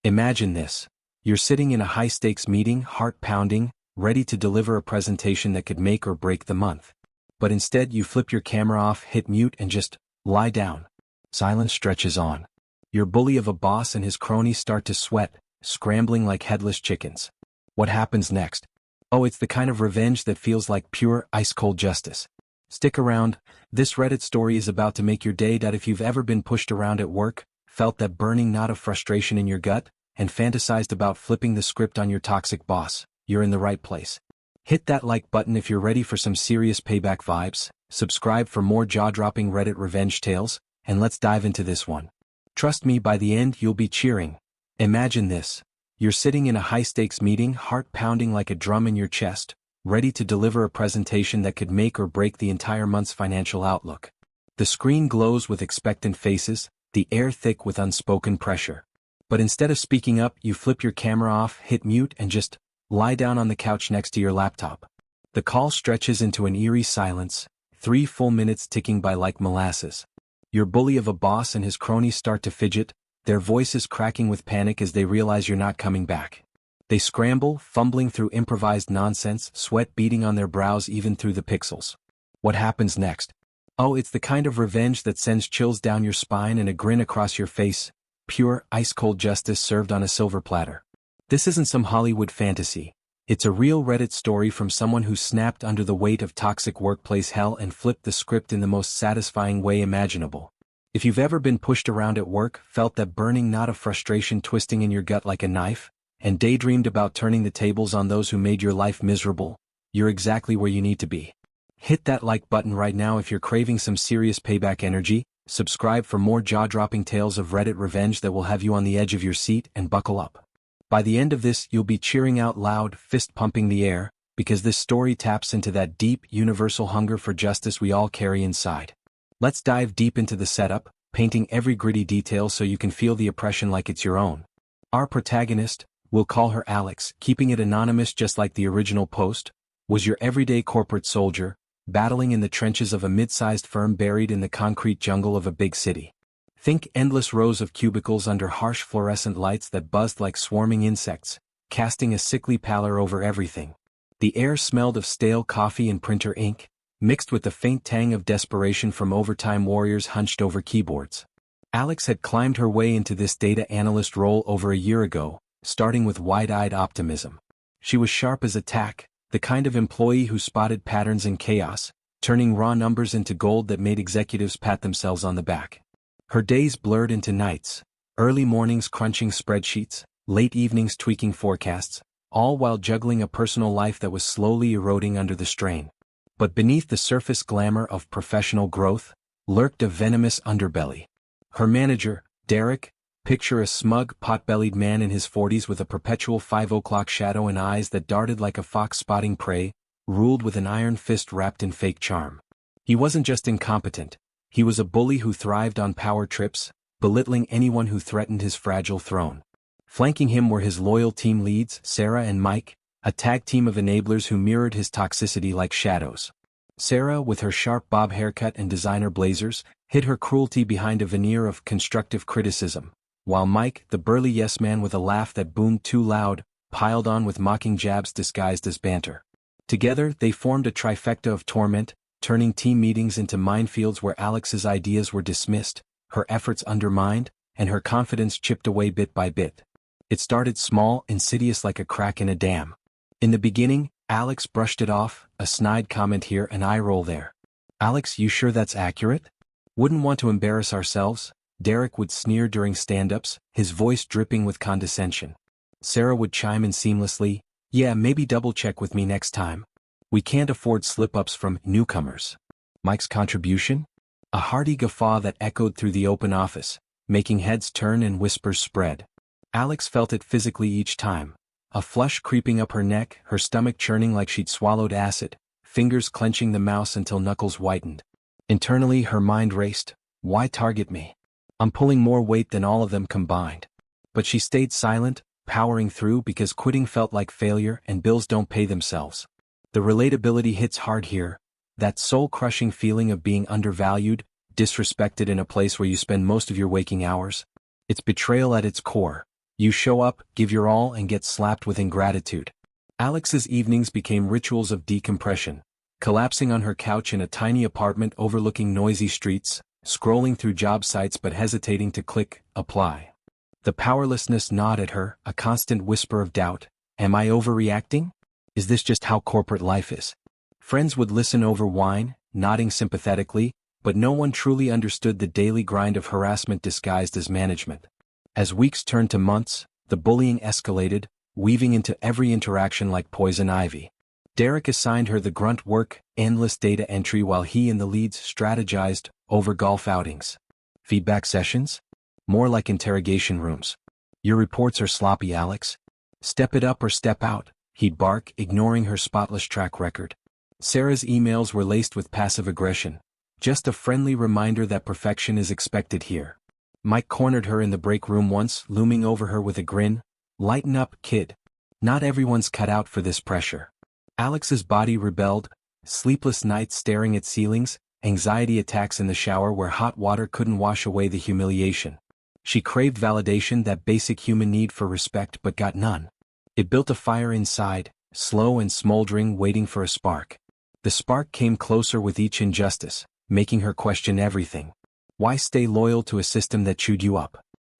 Imagine this. You're sitting in a high-stakes meeting, heart pounding, ready to deliver a presentation that could make or break the month. But instead you flip your camera off, hit mute and just lie down. Silence stretches on. Your bully of a boss and his cronies start to sweat, scrambling like headless chickens. What happens next? Oh, it's the kind of revenge that feels like pure, ice-cold justice. Stick around, this Reddit story is about to make your day. If you've ever been pushed around at work, felt that burning knot of frustration in your gut, and fantasized about flipping the script on your toxic boss, you're in the right place. Hit that like button if you're ready for some serious payback vibes, subscribe for more jaw-dropping Reddit revenge tales, and let's dive into this one. Trust me, by the end you'll be cheering. Imagine this. You're sitting in a high-stakes meeting, heart pounding like a drum in your chest, ready to deliver a presentation that could make or break the entire month's financial outlook. The screen glows with expectant faces, the air thick with unspoken pressure. But instead of speaking up, you flip your camera off, hit mute and just lie down on the couch next to your laptop. The call stretches into an eerie silence, 3 full minutes ticking by like molasses. Your bully of a boss and his cronies start to fidget, their voices cracking with panic as they realize you're not coming back. They scramble, fumbling through improvised nonsense, sweat beading on their brows even through the pixels. What happens next? Oh, it's the kind of revenge that sends chills down your spine and a grin across your face. Pure, ice-cold justice served on a silver platter. This isn't some Hollywood fantasy. It's a real Reddit story from someone who snapped under the weight of toxic workplace hell and flipped the script in the most satisfying way imaginable. If you've ever been pushed around at work, felt that burning knot of frustration twisting in your gut like a knife, and daydreamed about turning the tables on those who made your life miserable, you're exactly where you need to be. Hit that like button right now if you're craving some serious payback energy, subscribe for more jaw-dropping tales of Reddit revenge that will have you on the edge of your seat, and buckle up. By the end of this, you'll be cheering out loud, fist-pumping the air, because this story taps into that deep, universal hunger for justice we all carry inside. Let's dive deep into the setup, painting every gritty detail so you can feel the oppression like it's your own. Our protagonist, we'll call her Alex, keeping it anonymous just like the original post, was your everyday corporate soldier, battling in the trenches of a mid-sized firm buried in the concrete jungle of a big city. Think endless rows of cubicles under harsh fluorescent lights that buzzed like swarming insects, casting a sickly pallor over everything. The air smelled of stale coffee and printer ink, mixed with the faint tang of desperation from overtime warriors hunched over keyboards. Alex had climbed her way into this data analyst role over a year ago, starting with wide-eyed optimism. She was sharp as a tack, the kind of employee who spotted patterns in chaos, turning raw numbers into gold that made executives pat themselves on the back. Her days blurred into nights, early mornings crunching spreadsheets, late evenings tweaking forecasts, all while juggling a personal life that was slowly eroding under the strain. But beneath the surface glamour of professional growth, lurked a venomous underbelly. Her manager, Derek, picture a smug, pot-bellied man in his 40s with a perpetual 5 o'clock shadow and eyes that darted like a fox spotting prey, ruled with an iron fist wrapped in fake charm. He wasn't just incompetent, he was a bully who thrived on power trips, belittling anyone who threatened his fragile throne. Flanking him were his loyal team leads, Sarah and Mike, a tag team of enablers who mirrored his toxicity like shadows. Sarah, with her sharp bob haircut and designer blazers, hid her cruelty behind a veneer of constructive criticism, while Mike, the burly yes-man with a laugh that boomed too loud, piled on with mocking jabs disguised as banter. Together, they formed a trifecta of torment, turning team meetings into minefields where Alex's ideas were dismissed, her efforts undermined, and her confidence chipped away bit by bit. It started small, insidious like a crack in a dam. In the beginning, Alex brushed it off, a snide comment here, an eye roll there. "Alex, you sure that's accurate? Wouldn't want to embarrass ourselves?" Derek would sneer during stand-ups, his voice dripping with condescension. Sarah would chime in seamlessly, "Yeah, maybe double-check with me next time. We can't afford slip-ups from newcomers." Mike's contribution? A hearty guffaw that echoed through the open office, making heads turn and whispers spread. Alex felt it physically each time, a flush creeping up her neck, her stomach churning like she'd swallowed acid, fingers clenching the mouse until knuckles whitened. Internally, her mind raced. Why target me? I'm pulling more weight than all of them combined. But she stayed silent, powering through because quitting felt like failure and bills don't pay themselves. The relatability hits hard here, that soul-crushing feeling of being undervalued, disrespected in a place where you spend most of your waking hours. It's betrayal at its core, You show up, give your all and get slapped with ingratitude. Alex's evenings became rituals of decompression, collapsing on her couch in a tiny apartment overlooking noisy streets, scrolling through job sites but hesitating to click apply. The powerlessness gnawed at her, a constant whisper of doubt. Am I overreacting? Is this just how corporate life is? Friends would listen over wine, nodding sympathetically, but no one truly understood the daily grind of harassment disguised as management. As weeks turned to months, the bullying escalated, weaving into every interaction like poison ivy. Derek assigned her the grunt work, endless data entry while he and the leads strategized over golf outings. Feedback sessions? More like interrogation rooms. Your reports are sloppy, Alex. Step it up or step out, he'd bark, ignoring her spotless track record. Sarah's emails were laced with passive aggression, just a friendly reminder that perfection is expected here. Mike cornered her in the break room once, looming over her with a grin. Lighten up, kid. Not everyone's cut out for this pressure. Alex's body rebelled, sleepless nights staring at ceilings, anxiety attacks in the shower where hot water couldn't wash away the humiliation. She craved validation, that basic human need for respect, but got none. It built a fire inside, slow and smoldering, waiting for a spark. The spark came closer with each injustice, making her question everything. Why stay loyal to a system that chewed you up?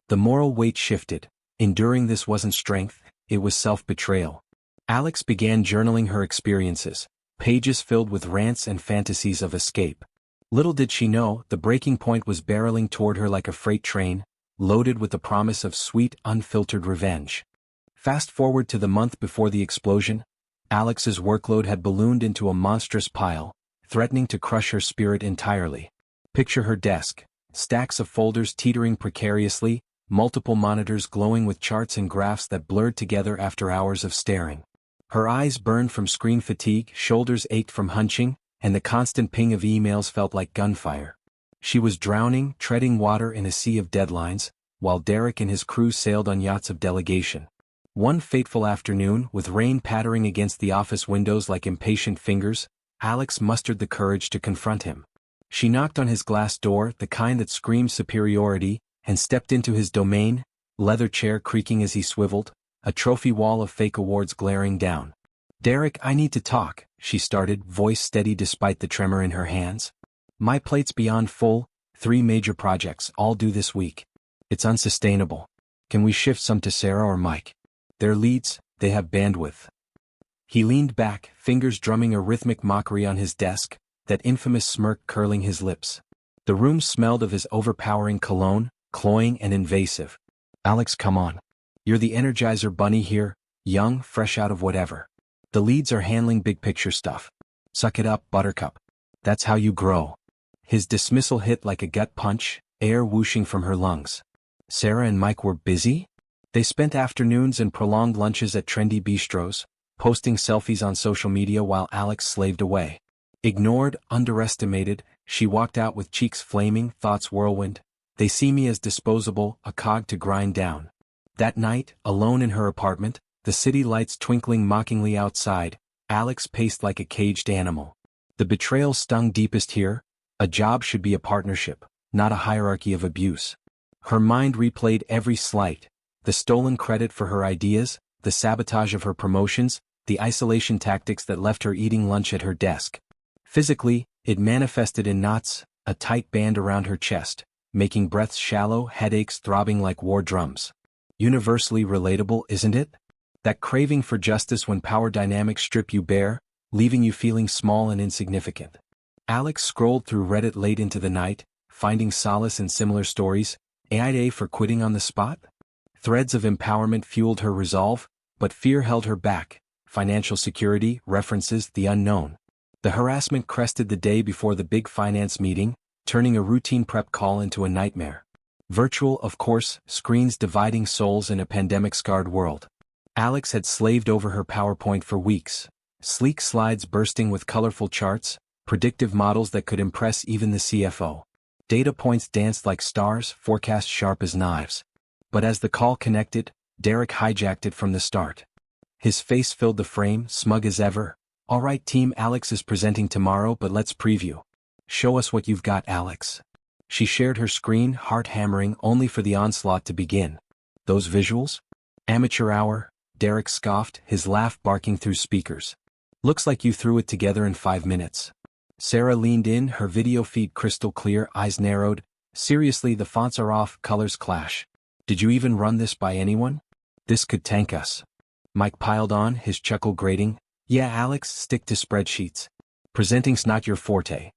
The moral weight shifted. Enduring this wasn't strength, it was self-betrayal. Alex began journaling her experiences, pages filled with rants and fantasies of escape. Little did she know, the breaking point was barreling toward her like a freight train, loaded with the promise of sweet, unfiltered revenge. Fast forward to the month before the explosion. Alex's workload had ballooned into a monstrous pile, threatening to crush her spirit entirely. Picture her desk, stacks of folders teetering precariously, multiple monitors glowing with charts and graphs that blurred together after hours of staring. Her eyes burned from screen fatigue, shoulders ached from hunching, and the constant ping of emails felt like gunfire. She was drowning, treading water in a sea of deadlines, while Derek and his crew sailed on yachts of delegation. One fateful afternoon, with rain pattering against the office windows like impatient fingers, Alex mustered the courage to confront him. She knocked on his glass door, the kind that screamed superiority, and stepped into his domain, leather chair creaking as he swiveled, a trophy wall of fake awards glaring down. Derek, I need to talk, she started, voice steady despite the tremor in her hands. My plate's beyond full, 3 major projects, all due this week. It's unsustainable. Can we shift some to Sarah or Mike? They're leads, they have bandwidth. He leaned back, fingers drumming a rhythmic mockery on his desk, that infamous smirk curling his lips. The room smelled of his overpowering cologne, cloying and invasive. Alex, come on. You're the Energizer Bunny here, young, fresh out of whatever. The leads are handling big picture stuff. Suck it up, Buttercup. That's how you grow. His dismissal hit like a gut punch, air whooshing from her lungs. Sarah and Mike were busy? They spent afternoons and prolonged lunches at trendy bistros, posting selfies on social media while Alex slaved away. Ignored, underestimated, she walked out with cheeks flaming, thoughts whirlwind. They see me as disposable, a cog to grind down. That night, alone in her apartment, the city lights twinkling mockingly outside, Alex paced like a caged animal. The betrayal stung deepest here. A job should be a partnership, not a hierarchy of abuse. Her mind replayed every slight, the stolen credit for her ideas, the sabotage of her promotions, the isolation tactics that left her eating lunch at her desk. Physically, it manifested in knots, a tight band around her chest, making breaths shallow, headaches throbbing like war drums. Universally relatable, isn't it? That craving for justice when power dynamics strip you bare, leaving you feeling small and insignificant. Alex scrolled through Reddit late into the night, finding solace in similar stories. AI for quitting on the spot? Threads of empowerment fueled her resolve, but fear held her back. Financial security, references, the unknown. The harassment crested the day before the big finance meeting, turning a routine prep call into a nightmare. Virtual, of course, screens dividing souls in a pandemic-scarred world. Alex had slaved over her PowerPoint for weeks. Sleek slides bursting with colorful charts, predictive models that could impress even the CFO. Data points danced like stars, forecasts sharp as knives. But as the call connected, Derek hijacked it from the start. His face filled the frame, smug as ever. All right team, Alex is presenting tomorrow, but let's preview. Show us what you've got, Alex. She shared her screen, heart hammering, only for the onslaught to begin. Those visuals? Amateur hour, Derek scoffed, his laugh barking through speakers. Looks like you threw it together in 5 minutes. Sarah leaned in, her video feed crystal clear, eyes narrowed. Seriously, the fonts are off, colors clash. Did you even run this by anyone? This could tank us. Mike piled on, his chuckle grating. Yeah, Alex, stick to spreadsheets. Presenting's not your forte.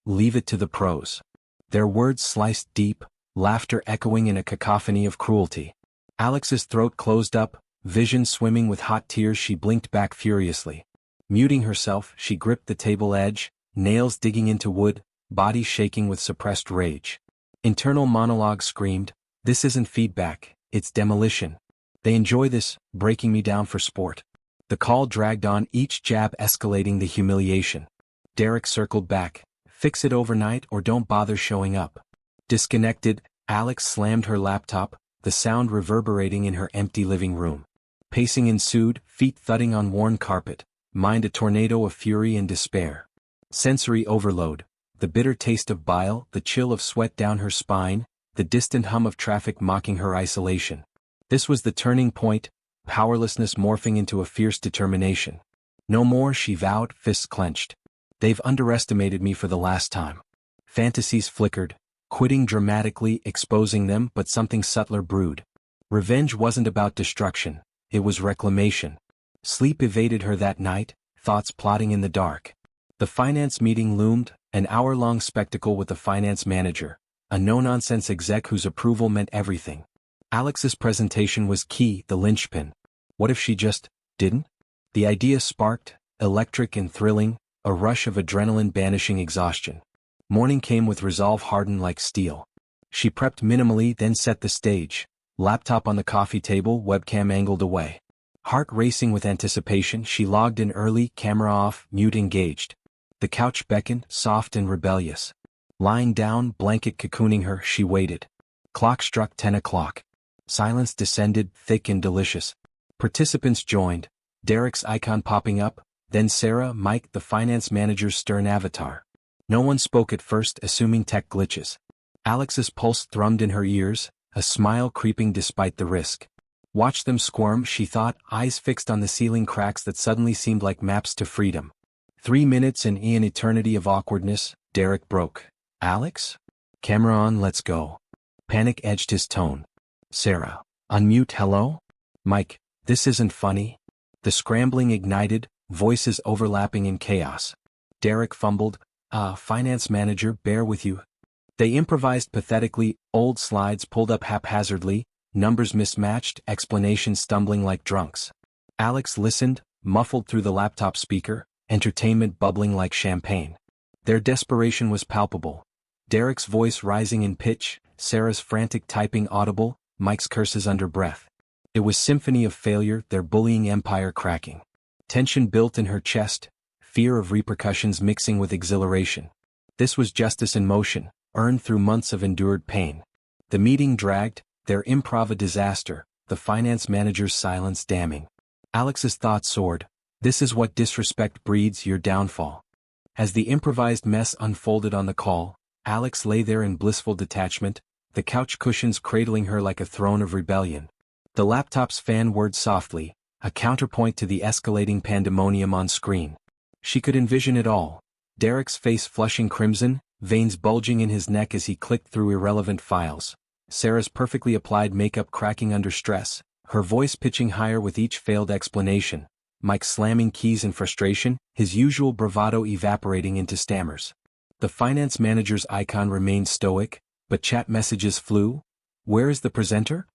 Leave it to the pros. Their words sliced deep, laughter echoing in a cacophony of cruelty. Alex's throat closed up, vision swimming with hot tears. She blinked back furiously. Muting herself, she gripped the table edge, nails digging into wood, body shaking with suppressed rage. Internal monologue screamed, this isn't feedback, it's demolition. They enjoy this, breaking me down for sport. The call dragged on, each jab escalating the humiliation. Derek circled back, fix it overnight or don't bother showing up. Disconnected, Alex slammed her laptop, the sound reverberating in her empty living room. Pacing ensued, feet thudding on worn carpet, mind a tornado of fury and despair. Sensory overload, the bitter taste of bile, the chill of sweat down her spine, the distant hum of traffic mocking her isolation. This was the turning point, powerlessness morphing into a fierce determination. No more, she vowed, fists clenched. They've underestimated me for the last time. Fantasies flickered, quitting dramatically, exposing them, but something subtler brewed. Revenge wasn't about destruction, it was reclamation. Sleep evaded her that night, thoughts plotting in the dark. The finance meeting loomed, an hour-long spectacle with the finance manager, a no-nonsense exec whose approval meant everything. Alex's presentation was key, the linchpin. What if she just didn't? The idea sparked, electric and thrilling, a rush of adrenaline banishing exhaustion. Morning came with resolve hardened like steel. She prepped minimally, then set the stage, laptop on the coffee table, webcam angled away. Heart racing with anticipation, she logged in early, camera off, mute engaged. The couch beckoned, soft and rebellious. Lying down, blanket cocooning her, she waited. Clock struck 10 o'clock. Silence descended, thick and delicious. Participants joined, Derek's icon popping up, then Sarah, Mike, the finance manager's stern avatar. No one spoke at first, assuming tech glitches. Alex's pulse thrummed in her ears, a smile creeping despite the risk. Watch them squirm, she thought, eyes fixed on the ceiling cracks that suddenly seemed like maps to freedom. 3 minutes and an eternity of awkwardness, Derek broke. Alex? Camera on, let's go. Panic edged his tone. Sarah. Unmute, hello? Mike, this isn't funny. The scrambling ignited, voices overlapping in chaos. Derek fumbled, finance manager, bear with you. They improvised pathetically, old slides pulled up haphazardly, numbers mismatched, explanations stumbling like drunks. Alex listened, muffled through the laptop speaker, entertainment bubbling like champagne. Their desperation was palpable. Derek's voice rising in pitch, Sarah's frantic typing audible, Mike's curses under breath. It was symphony of failure, their bullying empire cracking. Tension built in her chest, fear of repercussions mixing with exhilaration. This was justice in motion, earned through months of endured pain. The meeting dragged, their improv a disaster, the finance manager's silence damning. Alex's thoughts soared. This is what disrespect breeds, your downfall. As the improvised mess unfolded on the call, Alex lay there in blissful detachment, the couch cushions cradling her like a throne of rebellion. The laptop's fan whirred softly, a counterpoint to the escalating pandemonium on screen. She could envision it all. Derek's face flushing crimson, veins bulging in his neck as he clicked through irrelevant files. Sarah's perfectly applied makeup cracking under stress, her voice pitching higher with each failed explanation. Mike slamming keys in frustration, his usual bravado evaporating into stammers. The finance manager's icon remained stoic, but chat messages flew. Where is the presenter?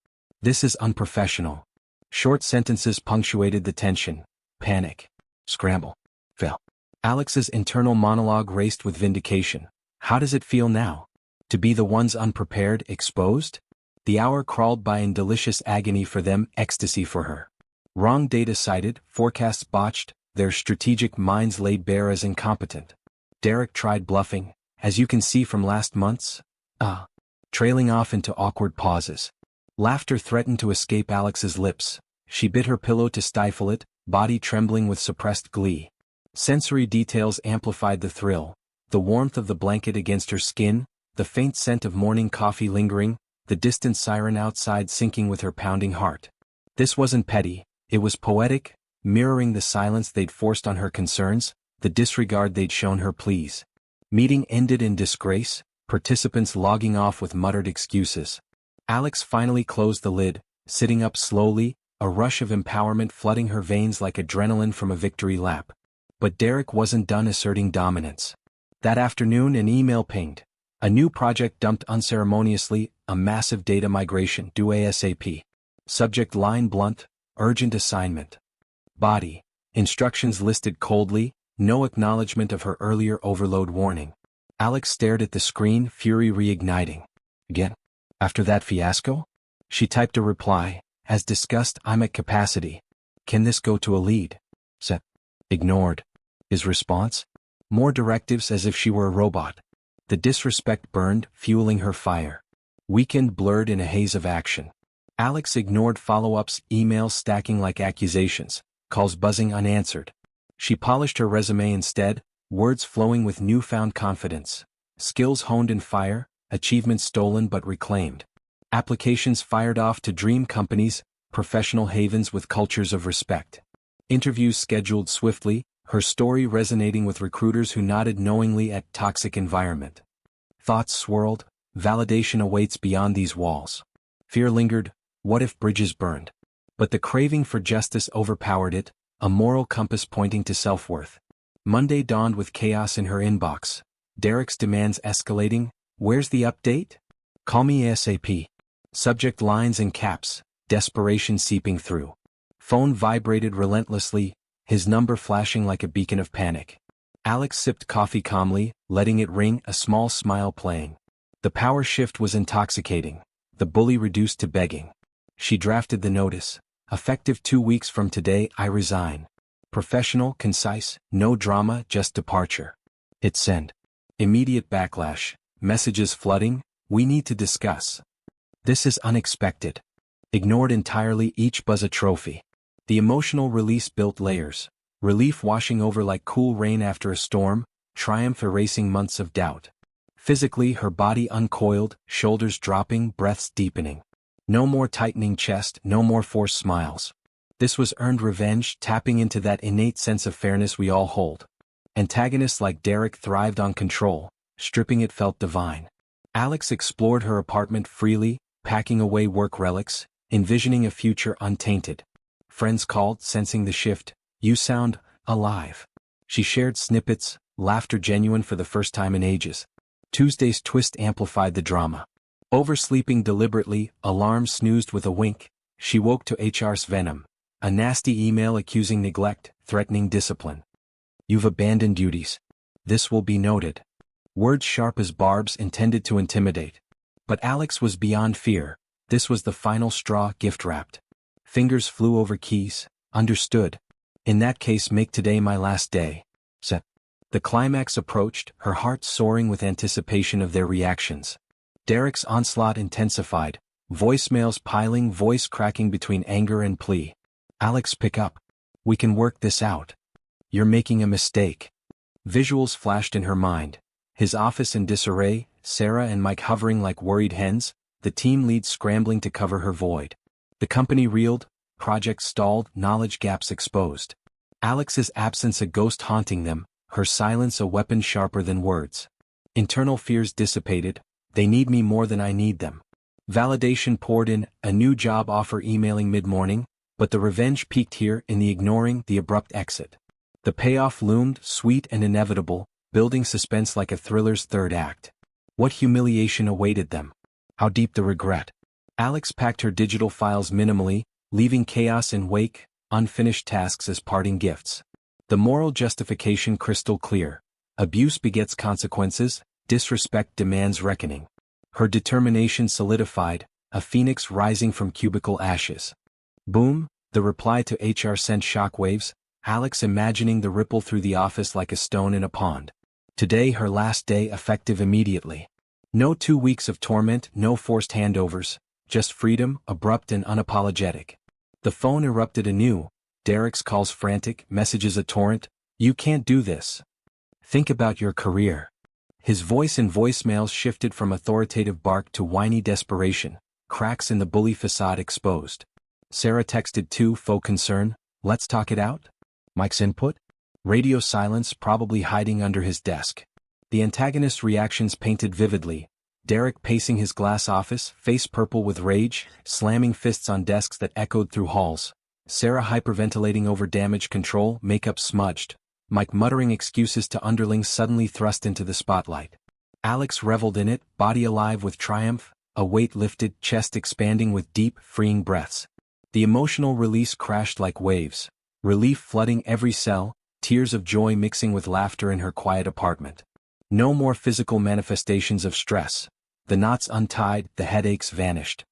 This is unprofessional. Short sentences punctuated the tension. Panic. Scramble. Fail. Alex's internal monologue raced with vindication. How does it feel now? To be the ones unprepared, exposed? The hour crawled by in delicious agony for them, ecstasy for her. Wrong data cited, forecasts botched, their strategic minds laid bare as incompetent. Derek tried bluffing, as you can see from last month's, trailing off into awkward pauses. Laughter threatened to escape Alex's lips. She bit her pillow to stifle it, body trembling with suppressed glee. Sensory details amplified the thrill, the warmth of the blanket against her skin, the faint scent of morning coffee lingering, the distant siren outside syncing with her pounding heart. This wasn't petty, it was poetic, mirroring the silence they'd forced on her concerns, the disregard they'd shown her pleas. Meeting ended in disgrace, participants logging off with muttered excuses. Alex finally closed the lid, sitting up slowly, a rush of empowerment flooding her veins like adrenaline from a victory lap. But Derek wasn't done asserting dominance. That afternoon an email pinged. A new project dumped unceremoniously, a massive data migration due ASAP. Subject line blunt, urgent assignment. Body. Instructions listed coldly, no acknowledgement of her earlier overload warning. Alex stared at the screen, fury reigniting. Again? After that fiasco? She typed a reply. As discussed, I'm at capacity. Can this go to a lead? Set. Ignored. His response? More directives as if she were a robot. The disrespect burned, fueling her fire. Weekend blurred in a haze of action. Alex ignored follow-ups, emails stacking like accusations, calls buzzing unanswered. She polished her resume instead, words flowing with newfound confidence. Skills honed in fire, achievements stolen but reclaimed. Applications fired off to dream companies, professional havens with cultures of respect. Interviews scheduled swiftly, her story resonating with recruiters who nodded knowingly at toxic environment. Thoughts swirled, validation awaits beyond these walls. Fear lingered, what if bridges burned? But the craving for justice overpowered it, a moral compass pointing to self-worth. Monday dawned with chaos in her inbox. Derek's demands escalating, where's the update? Call me ASAP. Subject lines in caps, desperation seeping through. Phone vibrated relentlessly, his number flashing like a beacon of panic. Alex sipped coffee calmly, letting it ring, a small smile playing. The power shift was intoxicating, the bully reduced to begging. She drafted the notice. Effective 2 weeks from today, I resign. Professional, concise, no drama, just departure. Hit send. Immediate backlash, messages flooding, we need to discuss. This is unexpected. Ignored entirely, each buzz a trophy. The emotional release built layers. Relief washing over like cool rain after a storm, triumph erasing months of doubt. Physically, her body uncoiled, shoulders dropping, breaths deepening. No more tightening chest, no more forced smiles. This was earned revenge, tapping into that innate sense of fairness we all hold. Antagonists like Derek thrived on control, stripping it felt divine. Alex explored her apartment freely, packing away work relics, envisioning a future untainted. Friends called, sensing the shift. You sound alive. She shared snippets, laughter genuine for the first time in ages. Tuesday's twist amplified the drama. Oversleeping deliberately, alarm snoozed with a wink. She woke to HR's venom. A nasty email accusing neglect, threatening discipline. You've abandoned duties. This will be noted. Words sharp as barbs intended to intimidate. But Alex was beyond fear. This was the final straw, gift-wrapped. Fingers flew over keys. Understood. In that case, make today my last day. Set. The climax approached, her heart soaring with anticipation of their reactions. Derek's onslaught intensified, voicemails piling, voice cracking between anger and plea. Alex, pick up. We can work this out. You're making a mistake. Visuals flashed in her mind. His office in disarray, Sarah and Mike hovering like worried hens, the team lead scrambling to cover her void. The company reeled, projects stalled, knowledge gaps exposed. Alex's absence a ghost haunting them, her silence a weapon sharper than words. Internal fears dissipated, they need me more than I need them. Validation poured in, a new job offer emailing mid-morning, but the revenge peaked here in the ignoring, the abrupt exit. The payoff loomed, sweet and inevitable, building suspense like a thriller's third act. What humiliation awaited them? How deep the regret? Alex packed her digital files minimally, leaving chaos in wake, unfinished tasks as parting gifts. The moral justification crystal clear. Abuse begets consequences, disrespect demands reckoning. Her determination solidified, a phoenix rising from cubicle ashes. Boom, the reply to HR sent shockwaves, Alex imagining the ripple through the office like a stone in a pond. Today her last day, effective immediately. No 2 weeks of torment, no forced handovers, just freedom, abrupt and unapologetic. The phone erupted anew, Derek's calls frantic, messages a torrent, you can't do this. Think about your career. His voice in voicemails shifted from authoritative bark to whiny desperation, cracks in the bully facade exposed. Sarah texted too, faux concern, let's talk it out? Mike's input? Radio silence, probably hiding under his desk. The antagonist's reactions painted vividly. Derek pacing his glass office, face purple with rage, slamming fists on desks that echoed through halls. Sarah hyperventilating over damage control, makeup smudged. Mike muttering excuses to underlings suddenly thrust into the spotlight. Alex reveled in it, body alive with triumph, a weight lifted, chest expanding with deep, freeing breaths. The emotional release crashed like waves. Relief flooding every cell, tears of joy mixing with laughter in her quiet apartment. No more physical manifestations of stress. The knots untied, the headaches vanished.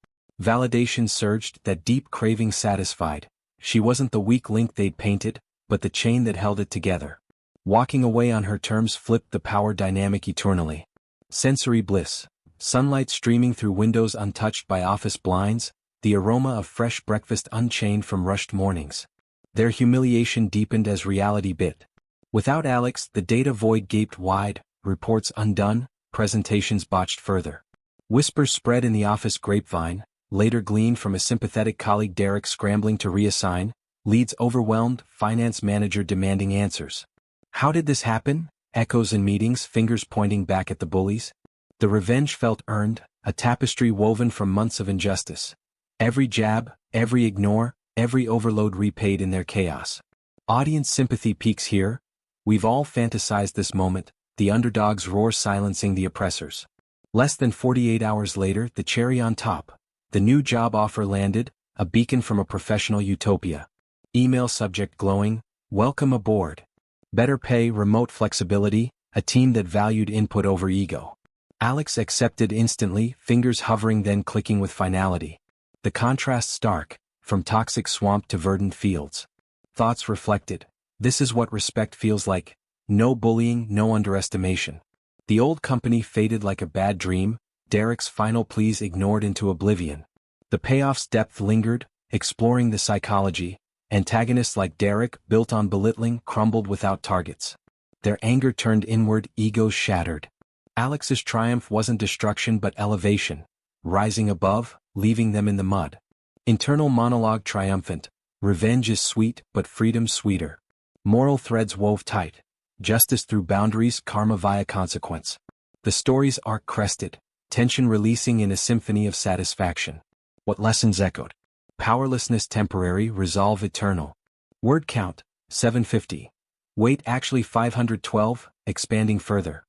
Validation surged, that deep craving satisfied. She wasn't the weak link they'd painted, but the chain that held it together. Walking away on her terms flipped the power dynamic eternally. Sensory bliss. Sunlight streaming through windows untouched by office blinds, the aroma of fresh breakfast unchained from rushed mornings. Their humiliation deepened as reality bit. Without Alex, the data void gaped wide, reports undone, presentations botched further. Whispers spread in the office grapevine, later gleaned from a sympathetic colleague Derek scrambling to reassign, leads overwhelmed, finance manager demanding answers. How did this happen? Echoes in meetings, fingers pointing back at the bullies. The revenge felt earned, a tapestry woven from months of injustice. Every jab, every ignore, every overload repaid in their chaos. Audience sympathy peaks here. We've all fantasized this moment, the underdog's roar silencing the oppressors. Less than 48 hours later, the cherry on top. The new job offer landed, a beacon from a professional utopia. Email subject glowing, welcome aboard. Better pay, remote flexibility, a team that valued input over ego. Alex accepted instantly, fingers hovering then clicking with finality. The contrast stark, from toxic swamp to verdant fields. Thoughts reflected. This is what respect feels like. No bullying, no underestimation. The old company faded like a bad dream, Derek's final pleas ignored into oblivion. The payoff's depth lingered, exploring the psychology. Antagonists like Derek, built on belittling, crumbled without targets. Their anger turned inward, egos shattered. Alex's triumph wasn't destruction but elevation. Rising above, leaving them in the mud. Internal monologue triumphant. Revenge is sweet, but freedom sweeter. Moral threads wove tight. Justice through boundaries, karma via consequence. The story's arc crested. Tension releasing in a symphony of satisfaction. What lessons echoed? Powerlessness temporary, resolve eternal. Word count, 750. Weight actually 512, expanding further.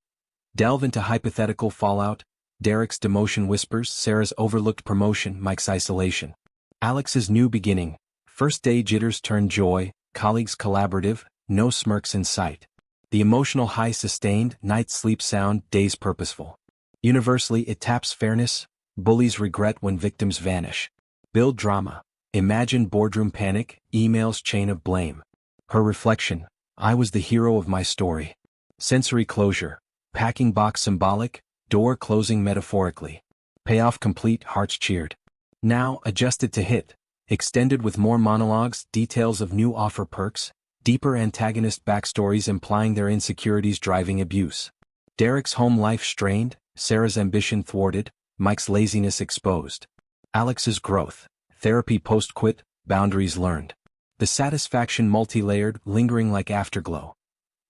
Delve into hypothetical fallout. Derek's demotion whispers, Sarah's overlooked promotion, Mike's isolation. Alex's new beginning. First day jitters turn joy, colleagues collaborative, no smirks in sight. The emotional high sustained, night's sleep sound, days purposeful. Universally it taps fairness, bullies regret when victims vanish. Build drama. Imagine boardroom panic, emails chain of blame. Her reflection, I was the hero of my story. Sensory closure. Packing box symbolic, door closing metaphorically. Payoff complete, hearts cheered. Now, adjusted to hit. Extended with more monologues, details of new offer perks, deeper antagonist backstories implying their insecurities driving abuse. Derek's home life strained, Sarah's ambition thwarted, Mike's laziness exposed. Alex's growth. Therapy post-quit, boundaries learned. The satisfaction multi-layered, lingering like afterglow.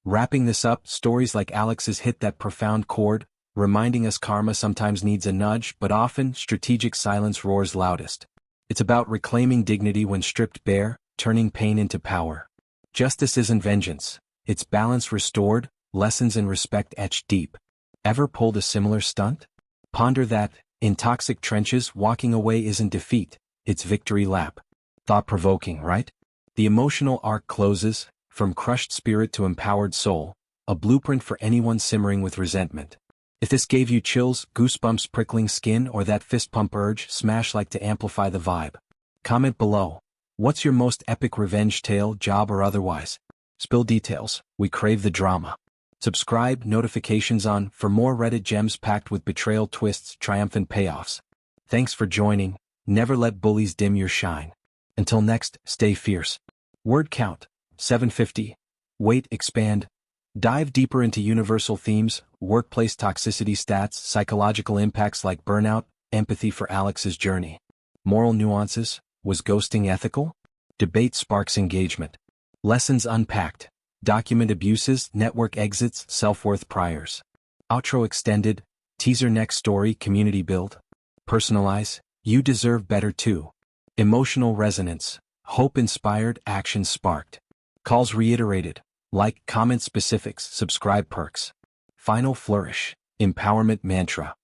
Wrapping this up, stories like Alex's hit that profound chord, reminding us karma sometimes needs a nudge, but often, strategic silence roars loudest. It's about reclaiming dignity when stripped bare, turning pain into power. Justice isn't vengeance. It's balance restored, lessons in respect etched deep. Ever pulled a similar stunt? Ponder that, in toxic trenches, walking away isn't defeat, it's victory lap. Thought-provoking, right? The emotional arc closes, from crushed spirit to empowered soul, a blueprint for anyone simmering with resentment. If this gave you chills, goosebumps, prickling skin, or that fist pump urge, smash like to amplify the vibe. Comment below. What's your most epic revenge tale, job or otherwise? Spill details, we crave the drama. Subscribe, notifications on, for more Reddit gems packed with betrayal twists, triumphant payoffs. Thanks for joining, never let bullies dim your shine. Until next, stay fierce. Word count, 750. Weight expand. Dive deeper into universal themes, workplace toxicity stats, psychological impacts like burnout, empathy for Alex's journey. Moral nuances, Was ghosting ethical? Debate sparks engagement. Lessons unpacked. Document abuses, network exits, self-worth priors. Outro extended. Teaser next story community build. Personalize. You deserve better too. Emotional resonance. Hope inspired, action sparked. Calls reiterated. Like, comment specifics, subscribe perks. Final flourish. Empowerment mantra.